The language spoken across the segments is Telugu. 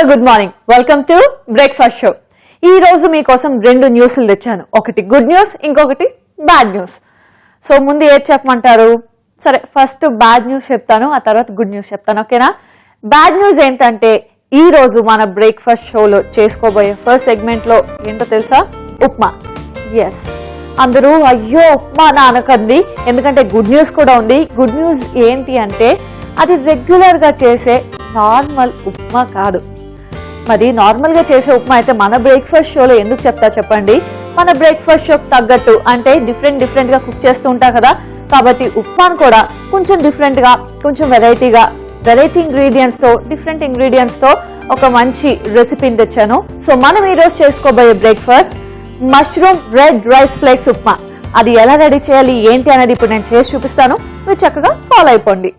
Good morning, welcome to breakfast show. ఈ రోజు మీకోసం రెండు న్యూస్లు తెచ్చాను. ఒకటి గుడ్ న్యూస్, ఇంకొకటి బ్యాడ్ న్యూస్. సో ముందు ఏది చెప్పమంటారు? సరే, ఫస్ట్ బ్యాడ్ న్యూస్ చెప్తాను, ఆ తర్వాత గుడ్ న్యూస్ చెప్తాను. ఓకేనా? బ్యాడ్ న్యూస్ ఏంటంటే ఈ రోజు మన బ్రేక్ఫాస్ట్ షోలో చేసుకోబోయే ఫస్ట్ సెగ్మెంట్ లో ఏంటో తెలుసా? ఉప్మా. ఎస్, అందరూ అయ్యో ఉప్మా నా అనకండి, ఎందుకంటే గుడ్ న్యూస్ కూడా ఉంది. గుడ్ న్యూస్ ఏంటి అంటే అది రెగ్యులర్ గా చేసే నార్మల్ ఉప్మా కాదు. మరి నార్మల్ గా చేసే ఉప్మా అయితే మన బ్రేక్ఫాస్ట్ షోలో ఎందుకు చెప్తా చెప్పండి? మన బ్రేక్ఫాస్ట్ షోకి తగ్గట్టు అంటే డిఫరెంట్ గా కుక్ చేస్తూ ఉంటాం కదా, కాబట్టి ఉప్మాను కూడా కొంచెం డిఫరెంట్ గా, కొంచెం వెరైటీ ఇంగ్రీడియంట్స్ తో, డిఫరెంట్ ఇంగ్రీడియంట్స్ తో ఒక మంచి రెసిపీని తెచ్చాను. సో మనం ఈ రోజు చేసుకోబోయే breakfast mushroom red rice flakes upma. అది ఎలా రెడీ చేయాలి ఏంటి అనేది ఇప్పుడు నేను చేసి చూపిస్తాను, మీరు చక్కగా ఫాలో అయిపోండి.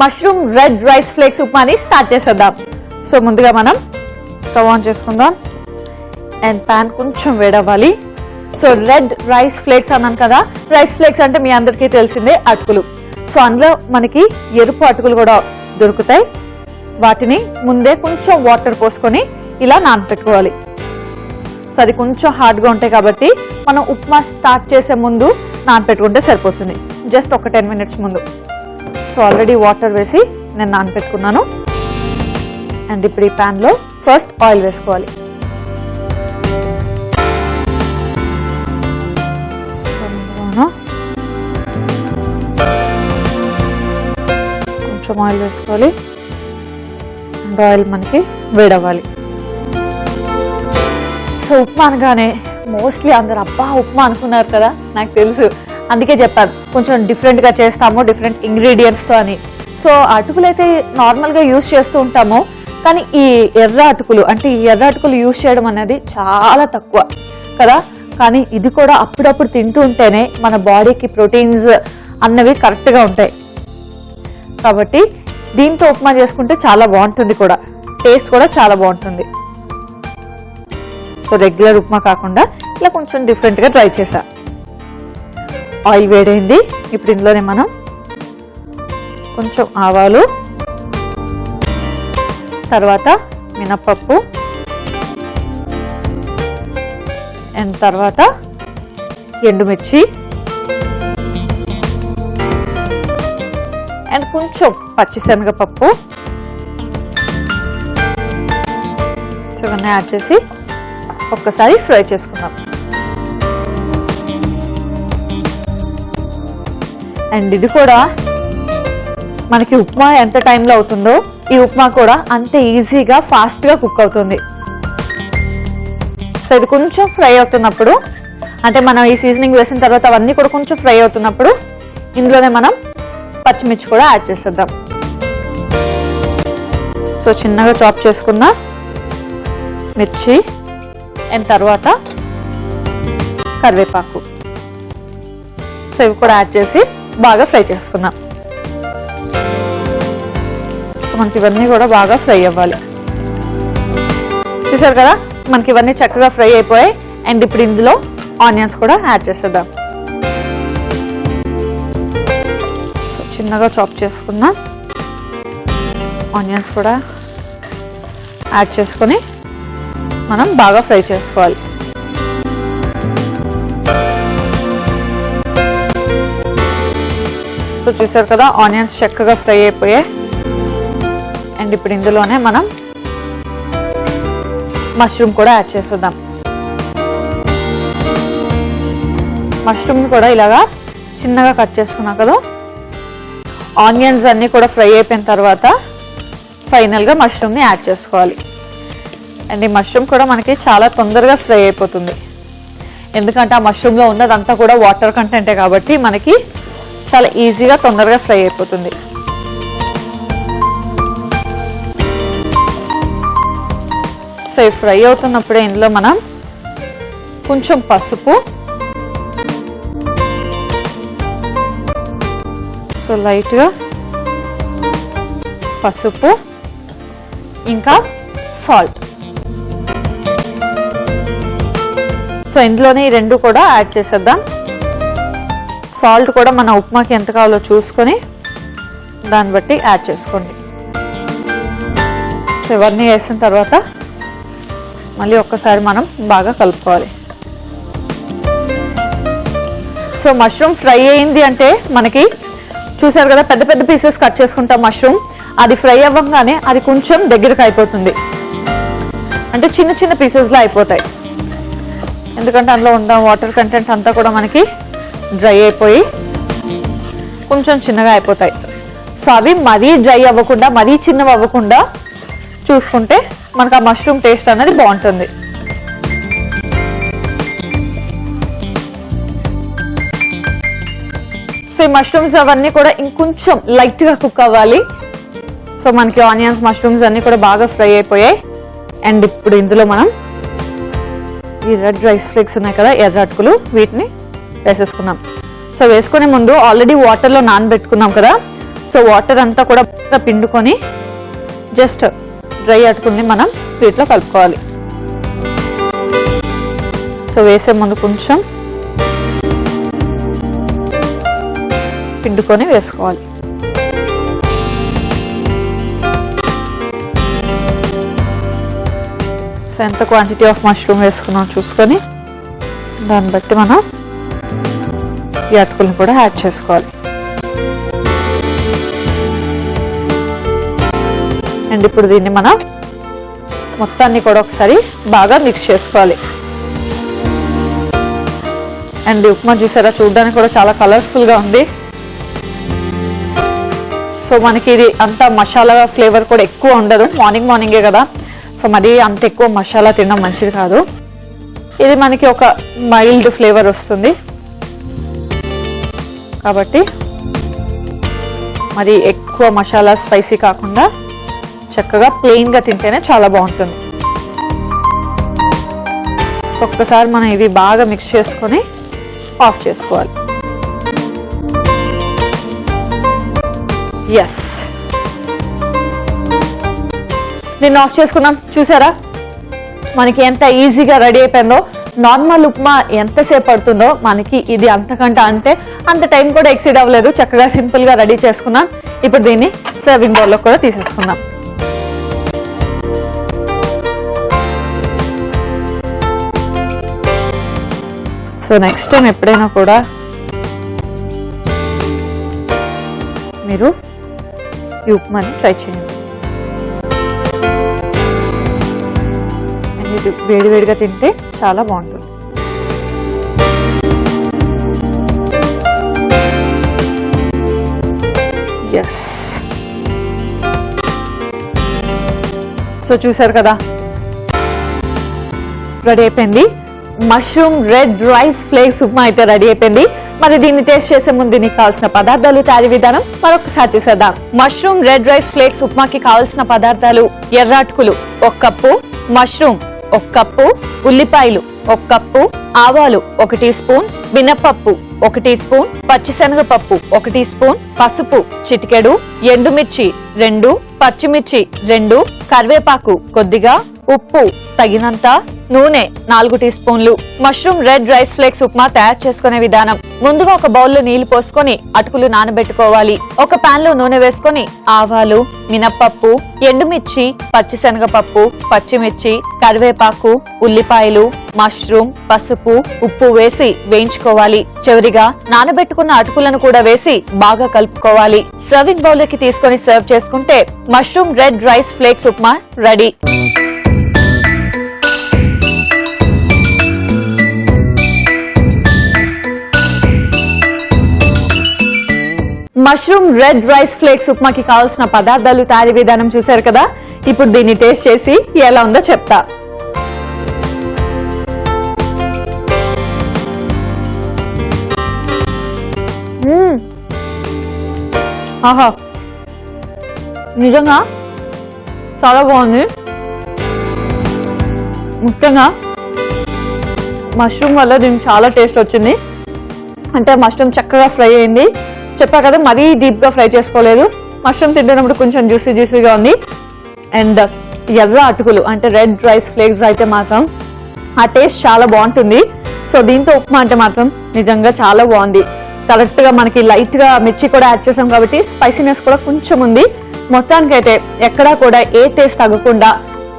మష్రూమ్ రెడ్ రైస్ ఫ్లేక్స్ ఉప్మాని స్టార్ట్ చేసేద్దాం. సో ముందుగా మనం స్టవ్ ఆన్ చేసుకుందాం అండ్ ప్యాన్ కొంచెం వేడవ్వాలి. సో రెడ్ రైస్ ఫ్లేక్స్ అన్నాను కదా, రైస్ ఫ్లేక్స్ అంటే మీ అందరికీ తెలిసిందే అటుకులు. సో అందులో మనకి ఎరుపు అటుకులు కూడా దొరుకుతాయి. వాటిని ముందే కొంచెం వాటర్ పోసుకొని ఇలా నానబెట్టుకోవాలి. సో అది కొంచెం హార్డ్గా ఉంటాయి కాబట్టి మనం ఉప్మా స్టార్ట్ చేసే ముందు నానబెట్టుకుంటే సరిపోతుంది, జస్ట్ ఒక 10 minutes ముందు. సో ఆల్రెడీ వాటర్ వేసి నేను నానబెట్టుకున్నాను. అండ్ ఇప్పుడు ఈ ప్యాన్లో ఫస్ట్ ఆయిల్ వేసుకోవాలి. కొంచెం ఆయిల్ వేసుకోవాలి అండ్ ఆయిల్ మనకి వేడవ్వాలి. సో ఉప్మా అనగానే మోస్ట్లీ అందరు అబ్బా ఉప్మా అనుకున్నారు కదా, నాకు తెలుసు, అందుకే చెప్పాను కొంచెం డిఫరెంట్గా చేస్తాము, డిఫరెంట్ ఇంగ్రీడియంట్స్తో అని. సో అటుకులు అయితే నార్మల్గా యూజ్ చేస్తూ ఉంటాము, కానీ ఈ ఎర్ర అటుకులు యూజ్ చేయడం అనేది చాలా తక్కువ కదా. కానీ ఇది కూడా అప్పుడప్పుడు తింటూ ఉంటేనే మన బాడీకి ప్రోటీన్స్ అన్నవి కరెక్ట్గా ఉంటాయి. కాబట్టి దీంతో ఉప్మా చేసుకుంటే చాలా బాగుంటుంది కూడా, టేస్ట్ కూడా చాలా బాగుంటుంది. సో రెగ్యులర్ ఉప్మా కాకుండా ఇలా కొంచెం డిఫరెంట్గా ట్రై చేశా. ఆయిల్ వేడైంది. ఇప్పుడు ఇందులోనే మనం కొంచెం ఆవాలు, తర్వాత మినపప్పు అండ్ తర్వాత ఎండుమిర్చి అండ్ కొంచెం పచ్చిశనగపప్పు ఇవన్నీ యాడ్ చేసి ఒక్కసారి ఫ్రై చేసుకుందాం. అండ్ ఇది కూడా మనకి ఉప్మా ఎంత టైంలో అవుతుందో ఈ ఉప్మా కూడా అంతే ఈజీగా ఫాస్ట్గా కుక్ అవుతుంది. సో ఇది కొంచెం ఫ్రై అవుతున్నప్పుడు, అంటే మనం ఈ సీజనింగ్ వేసిన తర్వాత అవన్నీ కూడా కొంచెం ఫ్రై అవుతున్నప్పుడు ఇందులోనే మనం పచ్చిమిర్చి కూడా యాడ్ చేసేద్దాం. సో చిన్నగా చాప్ చేసుకున్న మిర్చి అండ్ తర్వాత కరివేపాకు, సో ఇవి కూడా యాడ్ చేసి బాగా ఫ్రై చేసుకుందాం. సో మనకి ఇవన్నీ కూడా బాగా ఫ్రై అవ్వాలి. చూసారు కదా, మనకి ఇవన్నీ చక్కగా ఫ్రై అయిపోయాయి. అండ్ ఇప్పుడు ఇందులో ఆనియన్స్ కూడా యాడ్ చేసేద్దాం. సో చిన్నగా చాప్ చేసుకున్న ఆనియన్స్ కూడా యాడ్ చేసుకొని మనం బాగా ఫ్రై చేసుకోవాలి. సో చూసారు కదా, ఆనియన్స్ చక్కగా ఫ్రై అయిపోయాయి. అండ్ ఇప్పుడు ఇందులోనే మనం మష్రూమ్ కూడా యాడ్ చేసేద్దాం. మష్రూమ్ కూడా ఇలాగా చిన్నగా కట్ చేసుకున్నాం కదా. ఆనియన్స్ అన్నీ కూడా ఫ్రై అయిపోయిన తర్వాత ఫైనల్గా మష్రూమ్ని యాడ్ చేసుకోవాలి. అండ్ ఈ మష్రూమ్ కూడా మనకి చాలా తొందరగా ఫ్రై అయిపోతుంది, ఎందుకంటే ఆ మష్రూమ్లో ఉన్నదంతా కూడా వాటర్ కంటెంటే కాబట్టి మనకి చాలా ఈజీగా తొందరగా ఫ్రై అయిపోతుంది. సో ఈ ఫ్రై అవుతున్నప్పుడే ఇందులో మనం కొంచెం పసుపు, సో లైట్గా పసుపు, ఇంకా సాల్ట్, సో ఇందులోనే ఈ రెండు కూడా యాడ్ చేసేద్దాం. సాల్ట్ కూడా మన ఉప్మాకి ఎంత కావాలో చూసుకొని దాన్ని బట్టి యాడ్ చేసుకోండి. సో ఇవన్నీ వేసిన తర్వాత మళ్ళీ ఒక్కసారి మనం బాగా కలుపుకోవాలి. సో మష్రూమ్ ఫ్రై అయింది అంటే మనకి చూసారు కదా, పెద్ద పెద్ద పీసెస్ కట్ చేసుకుంటాం మష్రూమ్. అది ఫ్రై అవ్వగానే అది కొంచెం దగ్గరకు అయిపోతుంది, అంటే చిన్న చిన్న పీసెస్లో అయిపోతాయి. ఎందుకంటే అందులో ఉన్న వాటర్ కంటెంట్ అంతా కూడా మనకి డ్రై అయిపోయి కొంచెం చిన్నగా అయిపోతాయి. సో అవి మరీ డ్రై అవ్వకుండా మరీ చిన్నవి అవ్వకుండా చూసుకుంటే మనకు ఆ మష్రూమ్ టేస్ట్ అనేది బాగుంటుంది. సో ఈ మష్రూమ్స్ అవన్నీ కూడా ఇంకొంచెం లైట్గా కుక్ అవ్వాలి. సో మనకి ఆనియన్స్ మష్రూమ్స్ అన్నీ కూడా బాగా ఫ్రై అయిపోయాయి. అండ్ ఇప్పుడు ఇందులో మనం ఈ రెడ్ రైస్ ఫ్లేక్స్ ఉన్నాయి కదా, ఎర్ర అటుకులు, వీటిని వేసేసుకున్నాం. సో వేసుకునే ముందు ఆల్రెడీ వాటర్లో నానబెట్టుకున్నాం కదా, సో వాటర్ అంతా కూడా బాగా పిండుకొని జస్ట్ డ్రై అటుకుల్ని మనం వీటిలో కలుపుకోవాలి. సో వేసే ముందు కొంచెం పిండుకొని వేసుకోవాలి. సో ఎంత క్వాంటిటీ ఆఫ్ మష్రూమ్ వేసుకున్నాం చూసుకొని దాన్ని బట్టి మనం ఈ అటుకుల్ని కూడా యాడ్ చేసుకోవాలి. అండ్ ఇప్పుడు దీన్ని మనం మొత్తాన్ని కూడా ఒకసారి బాగా మిక్స్ చేసుకోవాలి. అండ్ ఉప్మా చూసారా, చూడడానికి కూడా చాలా కలర్ఫుల్గా ఉంది. సో మనకి ఇది అంత మసాలా ఫ్లేవర్ కూడా ఎక్కువ ఉండదు, మార్నింగే కదా, సో మరి అంత ఎక్కువ మసాలా తినడం మంచిది కాదు. ఇది మనకి ఒక మైల్డ్ ఫ్లేవర్ వస్తుంది కాబట్టి మరి ఎక్కువ మసాలా స్పైసీ కాకుండా చక్కగా ప్లెయిన్గా తింటేనే చాలా బాగుంటుంది. సో ఒక్కసారి మనం ఇవి బాగా మిక్స్ చేసుకొని ఆఫ్ చేసుకోవాలి. ఎస్, దీన్ని ఆఫ్ చేసుకున్నాం. చూసారా మనకి ఎంత ఈజీగా రెడీ అయిపోయిందో. నార్మల్ ఉప్మా ఎంతసేపు పడుతుందో మనకి ఇది అంతకంటే అంత టైం కూడా ఎక్సీడ్ అవ్వలేదు. చక్కగా సింపుల్గా రెడీ చేసుకున్నాం. ఇప్పుడు దీన్ని సర్వింగ్ బౌల్లో కూడా తీసేసుకున్నాం. సో నెక్స్ట్ టైం ఎప్పుడైనా కూడా మీరు ఈ ఉప్మాని ట్రై చేయండి. ఇది వేడివేడిగా తింటే చాలా బాగుంటుంది. ఎస్, సో చూసారు కదా, రెడీ అయిపోయింది. Mushroom red rice flakes upma అయితే రెడీ అయిపోయింది. మరి దీన్ని టేస్ట్ చేసే ముందు దీనికి కావాల్సిన పదార్థాలు, తయారీ విధానం మరొకసారి చూసేద్దాం. మష్రూమ్ రెడ్ రైస్ ఫ్లేక్స్ ఉప్మాకి కావాల్సిన పదార్థాలు: ఎర్ర అటుకులు 1 కప్పు, మష్రూమ్ 1 కప్పు, ఉల్లిపాయలు 1 కప్పు, ఆవాలు 1 టీ స్పూన్, మినపప్పు 1 టీ స్పూన్, పచ్చిశనగపప్పు 1 టీ స్పూన్, పసుపు చిటికెడు, ఎండుమిర్చి 2, పచ్చిమిర్చి 2, కరివేపాకు కొద్దిగా, ఉప్పు తగినంత, నూనె 4 టీ స్పూన్లు. Mushroom red rice flakes upma తయారు చేసుకునే విధానం: ముందుగా ఒక బౌల్లో నీళ్లు పోసుకొని అటుకులు నానబెట్టుకోవాలి. ఒక పాన్ లో నూనె వేసుకొని ఆవాలు, మినప్పప్పు, ఎండుమిర్చి, పచ్చిశనగపప్పు, పచ్చిమిర్చి, కరివేపాకు, ఉల్లిపాయలు, మష్రూమ్, పసుపు, ఉప్పు వేసి వేయించుకోవాలి. చివరిగా నానబెట్టుకున్న అటుకులను కూడా వేసి బాగా కలుపుకోవాలి. సర్వింగ్ బౌల్లోకి తీసుకొని సర్వ్ చేసుకుంటే mushroom red rice flakes upma ready. Mushroom red rice flakes ఉప్మాకి కావాల్సిన పదార్థాలు, తయారీ విధానం చూశారు కదా. ఇప్పుడు దీన్ని టేస్ట్ చేసి ఎలా ఉందో చెప్తా. ఆహా, నిజంగా చాలా బాగుంది. ముఖ్యంగా మష్రూమ్ వల్ల దీనికి చాలా టేస్ట్ వచ్చింది. అంటే మష్రూమ్ చక్కగా ఫ్రై అయింది. చెప్పా కదా, మరీ డీప్ గా ఫ్రై చేసుకోలేదు. మష్రూమ్ తింటున్నప్పుడు కొంచెం జ్యూసీగా ఉంది. అండ్ ఎర్ర అటుకులు అంటే రెడ్ రైస్ ఫ్లేక్స్ అయితే మాత్రం ఆ టేస్ట్ చాలా బాగుంటుంది. సో దీంతో ఉప్మా అంటే మాత్రం నిజంగా చాలా బాగుంది. కరెక్ట్గా మనకి లైట్గా మిర్చి కూడా యాడ్ చేసాం కాబట్టి స్పైసీనెస్ కూడా కొంచెం ఉంది. మొత్తానికైతే ఎక్కడా కూడా ఏ టేస్ట్ తగ్గకుండా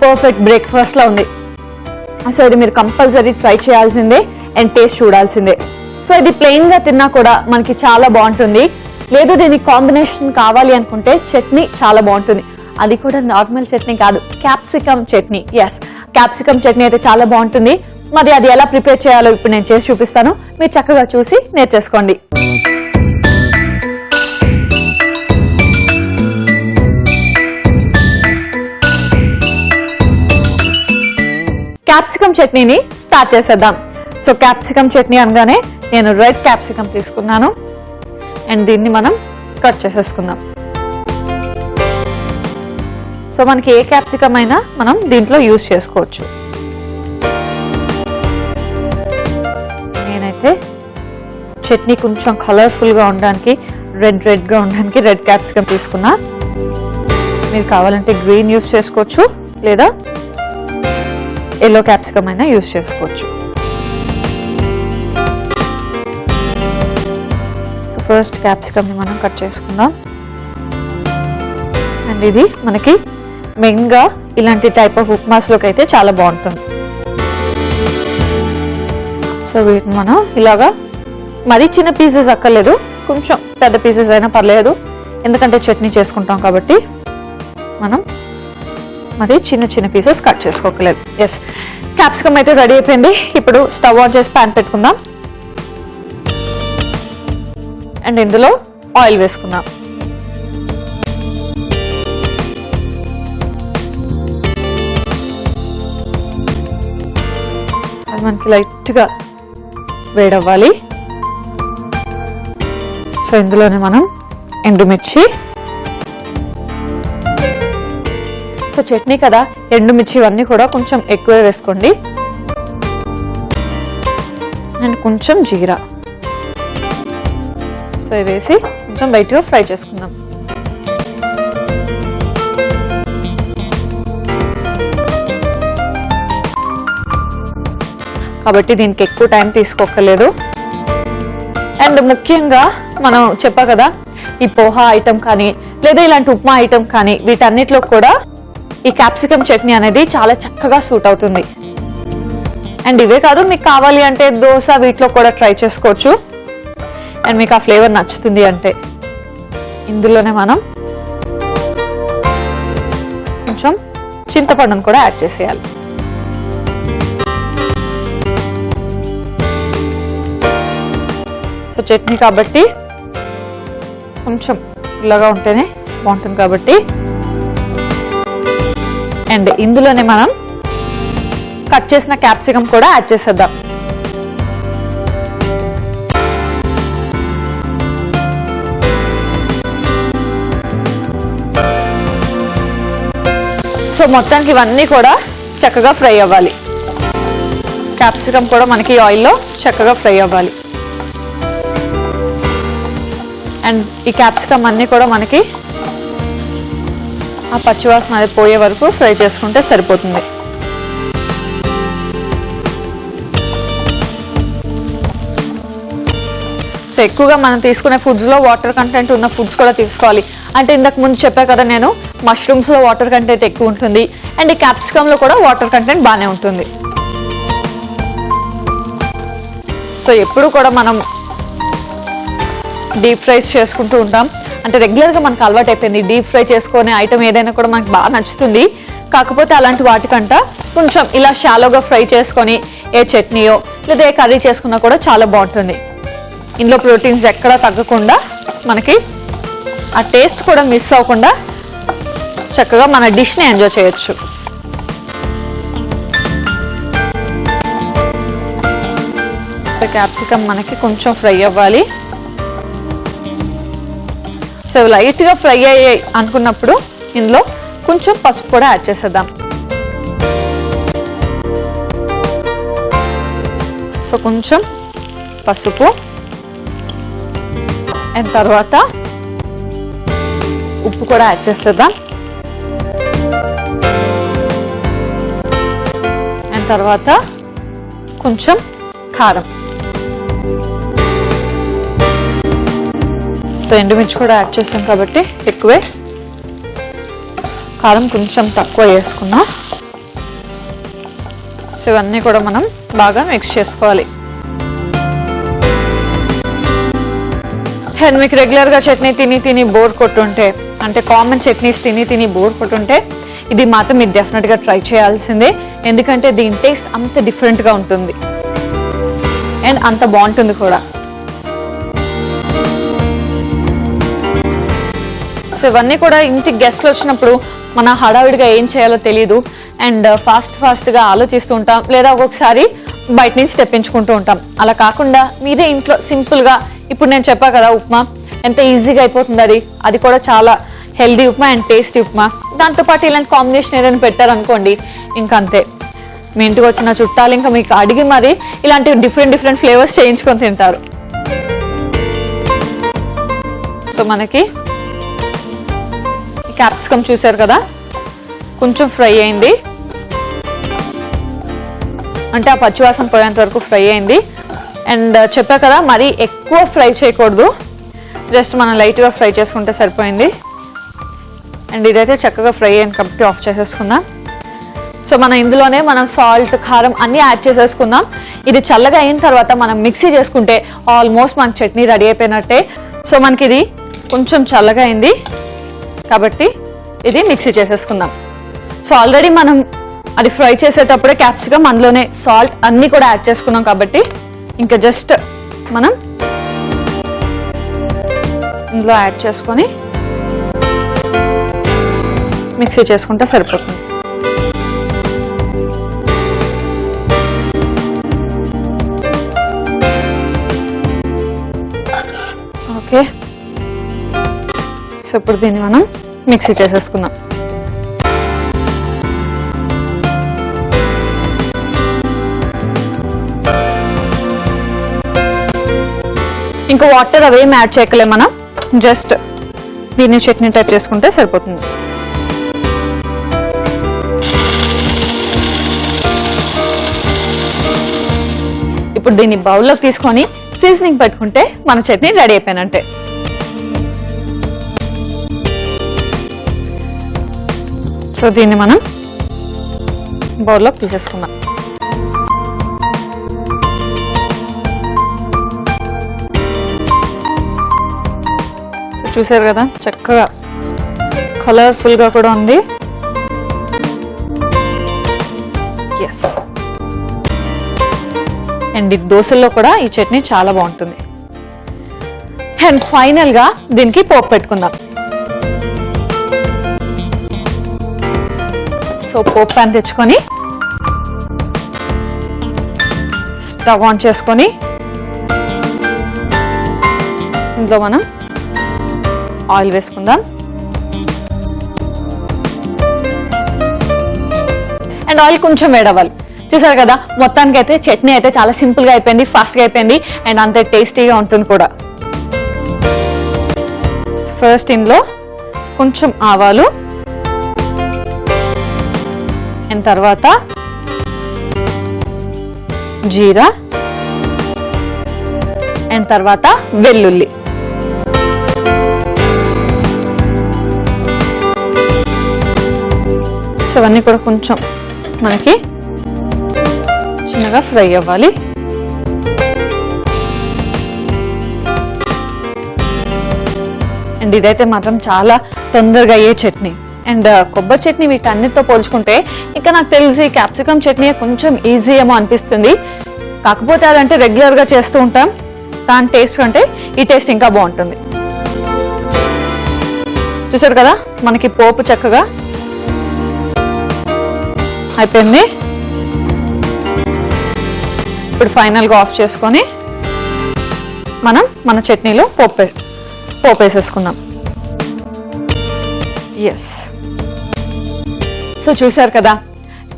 పర్ఫెక్ట్ బ్రేక్ఫాస్ట్లా ఉంది. సో ఇది మీరు కంపల్సరీ ట్రై చేయాల్సిందే అండ్ టేస్ట్ చూడాల్సిందే. సో ఇది ప్లెయిన్గా తిన్నా కూడా మనకి చాలా బాగుంటుంది. లేదు దీనికి కాంబినేషన్ కావాలి అనుకుంటే చట్నీ చాలా బాగుంటుంది. అది కూడా నార్మల్ చట్నీ కాదు, capsicum chutney. Yes, capsicum chutney అయితే చాలా బాగుంటుంది. మరి అది ఎలా ప్రిపేర్ చేయాలో ఇప్పుడు నేను చేసి చూపిస్తాను. మీరు చక్కగా చూసి నేర్చేసుకోండి. క్యాప్సికమ్ చట్నీని స్టార్ట్ చేసేద్దాం. సో క్యాప్సికమ్ చట్నీ అనగానే నేను రెడ్ క్యాప్సికమ్ తీసుకున్నాను అండ్ దీన్ని మనం కట్ చేసేసుకుందాం. సో మనకి ఏ క్యాప్సికమ్ అయినా మనం దీంట్లో యూజ్ చేసుకోవచ్చు. నేనైతే చట్నీ కొంచెం కలర్ఫుల్గా ఉండడానికి రెడ్గా ఉండడానికి రెడ్ క్యాప్సికమ్ తీసుకున్నా. మీరు కావాలంటే గ్రీన్ యూజ్ చేసుకోవచ్చు లేదా ఎల్లో క్యాప్సికమ్ అయినా యూజ్ చేసుకోవచ్చు. సో ఫస్ట్ క్యాప్సికమ్ని మనం కట్ చేసుకుందాం. అండ్ ఇది మనకి మెయిన్గా ఇలాంటి టైప్ ఆఫ్ ఉప్మాస్లోకి అయితే చాలా బాగుంటుంది. సో వీటిని మనం ఇలాగా మరీ చిన్న పీసెస్ అక్కర్లేదు, కొంచెం పెద్ద పీసెస్ అయినా పర్లేదు, ఎందుకంటే చట్నీ చేసుకుంటాం కాబట్టి మనం మరి చిన్న పీసెస్ కట్ చేసుకోకలేదు. ఎస్, క్యాప్సికమ్ అయితే రెడీ అయిపోయింది. ఇప్పుడు స్టవ్ ఆన్ చేసి ప్యాన్ పెట్టుకుందాం అండ్ ఇందులో ఆయిల్ వేసుకుందాం. అది మనకి లైట్గా వేడవ్వాలి. సో ఇందులోనే మనం ఎండుమిర్చి, సో చట్నీ కదా ఎండుమిర్చి ఇవన్నీ కూడా కొంచెం ఎక్కువ వేసుకోండి అండ్ కొంచెం జీరా. సో ఇవి వేసి కొంచెం లైట్గా ఫ్రై చేసుకుందాం. కాబట్టి దీనికి ఎక్కువ టైం తీసుకోకలేదు. అండ్ ముఖ్యంగా మనం చెప్పా కదా, ఈ పోహా ఐటమ్ కానీ లేదా ఇలాంటి ఉప్మా ఐటమ్ కానీ వీటన్నిటిలో కూడా ఈ క్యాప్సికమ్ చట్నీ అనేది చాలా చక్కగా సూట్ అవుతుంది. అండ్ ఇవే కాదు, మీకు కావాలి అంటే దోశ వీటిలో కూడా ట్రై చేసుకోవచ్చు. అండ్ మీకు ఆ ఫ్లేవర్ నచ్చుతుంది అంటే ఇందులోనే మనం కొంచెం చింతపండును కూడా యాడ్ చేసేయాలి. సో చట్నీ కాబట్టి కొంచెం ఇలాగా ఉంటేనే బాగుంటుంది కాబట్టి. అండ్ ఇందులోనే మనం కట్ చేసిన క్యాప్సికమ్ కూడా యాడ్ చేసేద్దాం. సో మొత్తానికి ఇవన్నీ కూడా చక్కగా ఫ్రై అవ్వాలి. క్యాప్సికమ్ కూడా మనకి ఆయిల్లో చక్కగా ఫ్రై అవ్వాలి. అండ్ ఈ క్యాప్సికమ్ అన్నీ కూడా మనకి ఆ పచ్చివాసన అది పోయే వరకు ఫ్రై చేసుకుంటే సరిపోతుంది. సో ఎక్కువగా మనం తీసుకునే ఫుడ్స్లో వాటర్ కంటెంట్ ఉన్న ఫుడ్స్ కూడా తీసుకోవాలి. అంటే ఇంతకు ముందు చెప్పా కదా నేను, మష్రూమ్స్లో వాటర్ కంటెంట్ ఎక్కువ ఉంటుంది అండ్ ఈ క్యాప్సికమ్లో కూడా వాటర్ కంటెంట్ బాగానే ఉంటుంది. సో ఎప్పుడు కూడా మనం డీప్ ఫ్రైస్ చేసుకుంటూ ఉంటాం. అంటే రెగ్యులర్గా మనకు అలవాటు అయిపోయింది డీప్ ఫ్రై చేసుకునే ఐటమ్ ఏదైనా కూడా మనకు బాగా నచ్చుతుంది. కాకపోతే అలాంటి వాటికంట కొంచెం ఇలా షాలోగా ఫ్రై చేసుకొని ఏ చట్నీయో లేదా ఏ కర్రీ చేసుకున్నా కూడా చాలా బాగుంటుంది. ఇందులో ప్రోటీన్స్ ఎక్కడా తగ్గకుండా మనకి ఆ టేస్ట్ కూడా మిస్ అవ్వకుండా చక్కగా మన డిష్ని ఎంజాయ్ చేయొచ్చు. సో క్యాప్సికమ్ మనకి కొంచెం ఫ్రై అవ్వాలి. సో లైట్గా ఫ్రై అయ్యాయి అనుకున్నప్పుడు ఇందులో కొంచెం పసుపు కూడా యాడ్ చేసేద్దాం. సో కొంచెం పసుపు అండ్ తర్వాత ఉప్పు కూడా యాడ్ చేసేద్దాం. అండ్ తర్వాత కొంచెం కారం. సో ఎండుమిర్చి కూడా యాడ్ చేసాం కాబట్టి ఎక్కువే, కారం కొంచెం తక్కువ వేసుకున్నాం. సో ఇవన్నీ కూడా మనం బాగా మిక్స్ చేసుకోవాలి. అండ్ మీకు రెగ్యులర్గా చట్నీ తిని బోర్ కొట్టుంటే, అంటే కామన్ చట్నీస్ తిని బోర్ కొట్టుంటే ఇది మాత్రం మీరు డెఫినెట్గా ట్రై చేయాల్సిందే. ఎందుకంటే దీని టేస్ట్ అంత డిఫరెంట్గా ఉంటుంది అండ్ అంత బాగుంటుంది కూడా. సో ఇవన్నీ కూడా ఇంటికి గెస్ట్లు వచ్చినప్పుడు మన హడావిడిగా ఏం చేయాలో తెలియదు అండ్ ఫాస్ట్గా ఆలోచిస్తూ ఉంటాం, లేదా ఒక్కొక్కసారి బయట నుంచి తెప్పించుకుంటూ ఉంటాం. అలా కాకుండా మీరే ఇంట్లో సింపుల్గా, ఇప్పుడు నేను చెప్పా కదా ఉప్మా ఎంత ఈజీగా అయిపోతుంది, అది కూడా చాలా healthy upma and tasty upma. దాంతోపాటు ఇలాంటి కాంబినేషన్ ఏదైనా పెట్టారనుకోండి ఇంకా అంతే, మీ ఇంటికి వచ్చిన చుట్టాలు ఇంకా మీకు అడిగి మరి ఇలాంటి డిఫరెంట్ ఫ్లేవర్స్ చేయించుకొని తింటారు. సో మనకి క్యాప్సికమ్ చూసారు కదా కొంచెం ఫ్రై అయింది, అంటే ఆ పచ్చివాసన పోయేంత వరకు ఫ్రై అయింది. అండ్ చెప్పా కదా మరి ఎక్కువ ఫ్రై చేయకూడదు, జస్ట్ మనం లైట్గా ఫ్రై చేసుకుంటే సరిపోయింది. అండ్ ఇదైతే చక్కగా ఫ్రై అయింది కాబట్టి ఆఫ్ చేసేసుకుందాం. సో మనం ఇందులోనే మనం సాల్ట్, కారం అన్నీ యాడ్ చేసేసుకుందాం. ఇది చల్లగా అయిన తర్వాత మనం మిక్సీ చేసుకుంటే ఆల్మోస్ట్ మనకి చట్నీ రెడీ అయిపోయినట్టే. సో మనకి ఇది కొంచెం చల్లగా అయింది కాబట్టి ఇది మిక్సీ చేసేసుకుందాం. సో ఆల్రెడీ మనం అది ఫ్రై చేసేటప్పుడే క్యాప్సికమ్ అందులోనే సాల్ట్ అన్నీ కూడా యాడ్ చేసుకున్నాం కాబట్టి ఇంకా జస్ట్ మనం ఇందులో యాడ్ చేసుకొని మిక్సీ చేసుకుంటే సరిపోతుంది. ఓకే, సో ఇప్పుడు దీన్ని మనం మిక్సీ చేసేసుకుందాం. ఇంకా వాటర్ అవేం యాడ్ చేయకలే, మనం జస్ట్ దీన్ని చట్నీ టైప్ చేసుకుంటే సరిపోతుంది. ఇప్పుడు దీన్ని బౌల్లోకి తీసుకొని సీజనింగ్ పెట్టుకుంటే మన చట్నీ రెడీ అయిపోయినట్టే. సో దీన్ని మనం బౌల్లోకి తీసేసుకుందాం. సో చూసారు కదా చక్కగా కలర్ఫుల్గా కూడా ఉంది. ఎస్, అండ్ దోశల్లో కూడా ఈ చట్నీ చాలా బాగుంటుంది. అండ్ ఫైనల్గా దీనికి పోపు పెట్టుకుందాం. సో పోపు ప్యాన్ తెచ్చుకొని స్టవ్ ఆన్ చేసుకొని ఇందులో మనం ఆయిల్ వేసుకుందాం. అండ్ ఆయిల్ కొంచెం వేడవ్వాలి. చూసారు కదా మొత్తానికి అయితే చట్నీ అయితే చాలా సింపుల్గా అయిపోయింది, ఫాస్ట్గా అయిపోయింది అండ్ అంతే టేస్టీగా ఉంటుంది కూడా. ఫస్ట్ ఇందులో కొంచెం ఆవాలు అండ్ తర్వాత జీరా అండ్ తర్వాత వెల్లుల్లి. సో అవన్నీ కూడా కొంచెం మనకి చిన్నగా ఫ్రై అవ్వాలి. అండ్ ఇదైతే మాత్రం చాలా తొందరగా అయ్యే చట్నీ. అండ్ కొబ్బరి చట్నీ వీటన్నిటితో పోల్చుకుంటే ఇంకా నాకు తెలిసి క్యాప్సికమ్ చట్నీ కొంచెం ఈజీ ఏమో అనిపిస్తుంది. కాకపోతే అదంటే రెగ్యులర్గా చేస్తూ ఉంటాం, దాని టేస్ట్ కంటే ఈ టేస్ట్ ఇంకా బాగుంటుంది. చూసారు కదా మనకి పోపు చక్కగా అయిపోయింది. ఇప్పుడు ఫైనల్గా ఆఫ్ చేసుకొని మనం మన చట్నీలో పోపు వేసేసుకుందాం. ఎస్, సో చూసారు కదా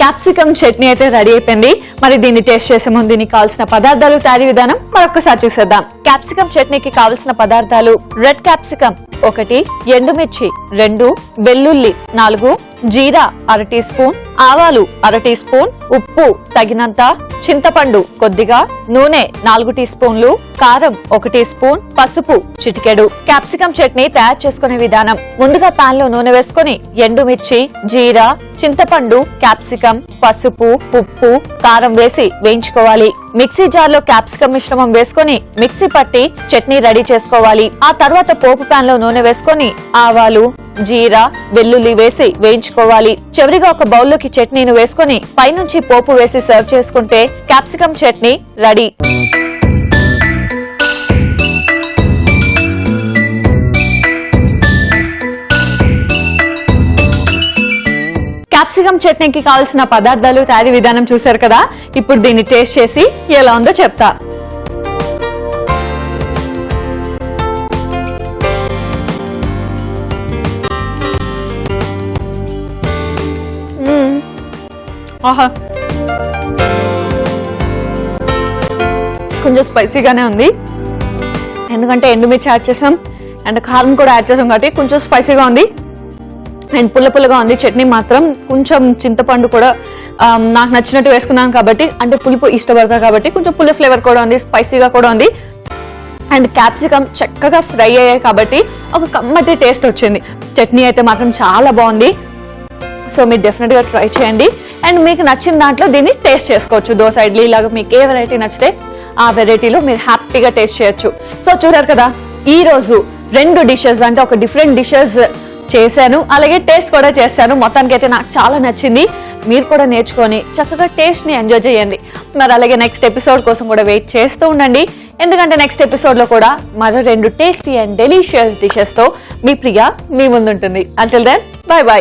క్యాప్సికమ్ చట్నీ అయితే రెడీ అయిపోయింది. మరి దీన్ని టేస్ట్ చేసే ముందు దీనికి కావాల్సిన పదార్థాలు, తయారీ విధానం మరొకసారి చూసేద్దాం. క్యాప్సికమ్ చట్నీకి కావలసిన పదార్థాలు: రెడ్ క్యాప్సికమ్ 1, ఎండుమిర్చి 2, వెల్లుల్లి 4, జీరా 1 టీ స్పూన్, ఆవాలు 1 టీ స్పూన్, ఉప్పు తగినంత, చింతపండు కొద్దిగా, నూనె 4 టీ స్పూన్లు, కారం 1 టీ స్పూన్, పసుపు చిటికెడు. క్యాప్సికం చట్నీ తయారు చేసుకునే విధానం: ముందుగా పాన్ లో నూనె వేసుకుని ఎండుమిర్చి, జీరా, చింతపండు, క్యాప్సికం, పసుపు, ఉప్పు, కారం వేసి వేయించుకోవాలి. మిక్సీ జార్ లో క్యాప్సికం మిశ్రమం వేసుకుని మిక్సీ పట్టి చట్నీ రెడీ చేసుకోవాలి. ఆ తర్వాత పోపు పాన్ లో నూనె వేసుకుని ఆవాలు, జీరా, వెల్లుల్లి వేసి వేయించుకోవాలి. చివరిగా ఒక బౌల్లోకి చట్నీని వేసుకుని పైనుంచి పోపు వేసి సర్వ్ చేసుకుంటే క్యాప్సికం చట్నీ రెడీ. క్యాప్సికం చట్నీకి కావాల్సిన పదార్థాలు, తయారీ విధానం చూశారు కదా. ఇప్పుడు దీన్ని టేస్ట్ చేసి ఎలా ఉందో చెప్తా. ఆహా, కొంచెం స్పైసీగానే ఉంది, ఎందుకంటే ఎండుమిర్చి యాడ్ చేసాం అండ్ కారం కూడా యాడ్ చేసాం కాబట్టి కొంచెం స్పైసీగా ఉంది అండ్ పుల్లగా ఉంది. చట్నీ మాత్రం కొంచెం చింతపండు కూడా నాకు నచ్చినట్టు వేసుకున్నాను కాబట్టి, అంటే పులుపు ఇష్టపడతా కాబట్టి కొంచెం పుల్ల ఫ్లేవర్ కూడా ఉంది, స్పైసీగా కూడా ఉంది. అండ్ క్యాప్సికం చక్కగా ఫ్రై అయ్యాయి కాబట్టి ఒక కమ్మటి టేస్ట్ వచ్చింది. చట్నీ అయితే మాత్రం చాలా బాగుంది. సో మీరు డెఫినెట్ గా ట్రై చేయండి అండ్ మీకు నచ్చిన దాంట్లో దీన్ని టేస్ట్ చేసుకోవచ్చు. దోశ, ఇడ్లీ ఇలాగా మీకు ఏ వెరైటీ నచ్చితే ఆ వెరైటీలో మీరు హ్యాపీగా టేస్ట్ చేయొచ్చు. సో చూసారు కదా, ఈ రోజు 2 డిషెస్, అంటే ఒక డిఫరెంట్ డిషెస్ చేశాను, అలాగే టేస్ట్ కూడా చేశాను. మొత్తానికి అయితే నాకు చాలా నచ్చింది. మీరు కూడా నేర్చుకొని చక్కగా టేస్ట్ ని ఎంజాయ్ చేయండి. మరి అలాగే నెక్స్ట్ ఎపిసోడ్ కోసం కూడా వెయిట్ చేస్తూ ఉండండి, ఎందుకంటే నెక్స్ట్ ఎపిసోడ్ లో కూడా మరో 2 టేస్టీ అండ్ డెలిషియస్ డిషెస్ తో మీ ప్రియా మీ ముందుంటుంది. Until then, bye by.